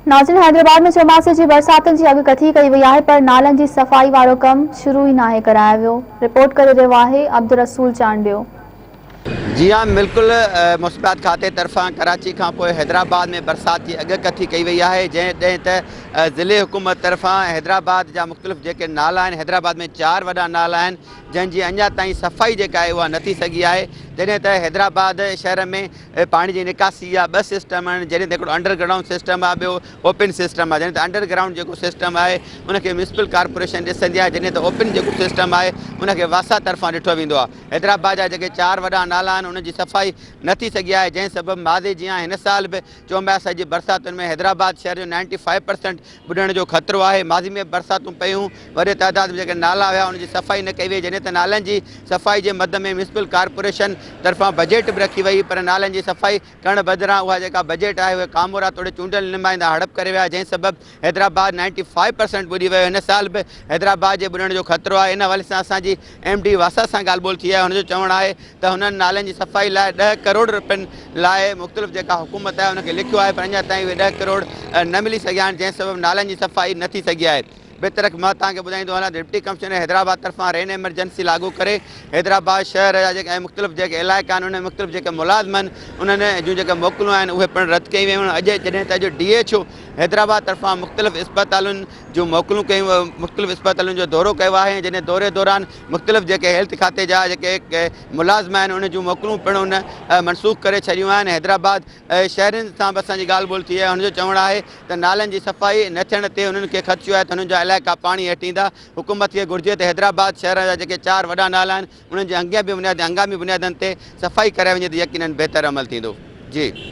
नाज़रीन, हैदराबाद में चौमासे जी बरसातुनि जी अॻकथी कई वई आहे, पर नालनि जी सफ़ाई वारो कम शुरू ही नाहे करायो वियो। रिपोर्ट करे रहियो आहे अब्दुल रसूल चांडियो। जी हाँ, बिल्कुल मुस्बित खाते तरफ़ां कराची खां पोइ हैदराबाद में बरसात की अॻकथी कई वई आहे, जंहिं त ज़िले हुकूमत तरफ़ां हैदराबाद जा मुख़्तलिफ़ जेके नाला आहिनि, हैदराबाद में 4 वॾा नाला आहिनि जंहिंजी अञा ताईं सफ़ाई जेका आहे उहा नथी सघी आहे। जॾहिं त हैदराबाद शहर में पाणी जी निकासी जा 2 सिस्टम आहिनि, जॾहिं त हिकिड़ो अंडरग्राउंड सिस्टम आहे, ॿियो ओपन सिस्टम आहे। जॾहिं त अंडरग्राउंड जेको सिस्टम आहे उनखे म्यूनिसिपल कॉर्पोरेशन ॾिसंदी आहे, जॾहिं त ओपन जेको सिस्टम आहे उनखे वासा तरफ़ां ॾिठो वेंदो आहे। हैदराबाद जा जेके 4 वॾा नाला आहिनि उनजी सफ़ाई नथी सघी आहे, जंहिं सबबि मादे जीअं हिन साल बि चौमासे जी बरसातुनि में हैदराबाद शहर जो 95% बुॾण जो ख़तरो आहे। माज़ी में बरसातूं पयूं, वॾे तइदाद में जेके नाला हुआ उनजी सफ़ाई न कई वई, जॾहिं त नालनि जी सफ़ाई जे मद में म्यूनिसिपल कॉर्पोरेशन तरफ़ां बजट बि रखी वई, पर नालनि जी सफ़ाई करण बदिरां उहा जेका बजट आहे उहे कामोरा तोड़े चूंडियल नुमाइंदा हड़प करे विया, जंहिं सबबि हैदराबाद 95% ॿुॾी वियो। हिन साल बि हैदराबाद जे ॿुॾण जो ख़तरो आहे। इन हवाले सां असांजी MD वासा सां ॻाल्हि ॿोल थी आहे। हुनजो चवणु आहे त हुननि नालनि जी सफ़ाई लाइ 10 करोड़ रुपयनि लाइ मुख़्तलिफ़ जेका हुकूमत आहे उनखे लिखियो आहे, पर अञा ताईं उहे 10 करोड़ न मिली सघिया आहिनि, जंहिं सबबि नालनि जी सफ़ाई नथी सघी आहे। बेतरक मां तव्हांखे ॿुधाईंदो हलां, डिप्टी कमिश्नर हैदराबाद तरफ़ां रेन एमरजेंसी लागू करे हैदराबाद शहर जा जेके मुख़्तलिफ़ जेके इलाइक़ा आहिनि उन मुख़्तलिफ़ जेके मुलाज़िम आहिनि उन्हनि जूं जेके मोकलूं आहिनि उहे पिणु रद्द कयूं वियूं आहिनि। जॾहिं त DHO हैदराबाद तरफ़ां मुख़्तलिफ़ इस्पतालुनि जूं मोकलूं कयूं, मुख़्तलिफ़ इस्पतालुनि जो दौरो कयो आहे, जॾहिं दौरे दौरान मुख़्तलिफ़ जेके हेल्थ खाते जा जेके मुलाज़िम आहिनि उन जूं मोकलूं पिणु उन मनसूख़ करे छॾियूं आहिनि। हैदराबाद शहरनि सां बि असांजी ॻाल्हि ॿोल थी आहे। हुनजो चवणु आहे त नालनि जी सफ़ाई न थियण ते उन्हनि खे ख़दशो आहे त हुननि जा इलाइक़ा पाणी हेठि ईंदा। हुकूमत खे घुरिजे त हैदराबाद शहर जा जेके 4 वॾा नाला आहिनि उन्हनि जे हंगामी बुनियादनि ते सफ़ाई कराए वञे त यकीनन बहितर अमल थींदो। जी।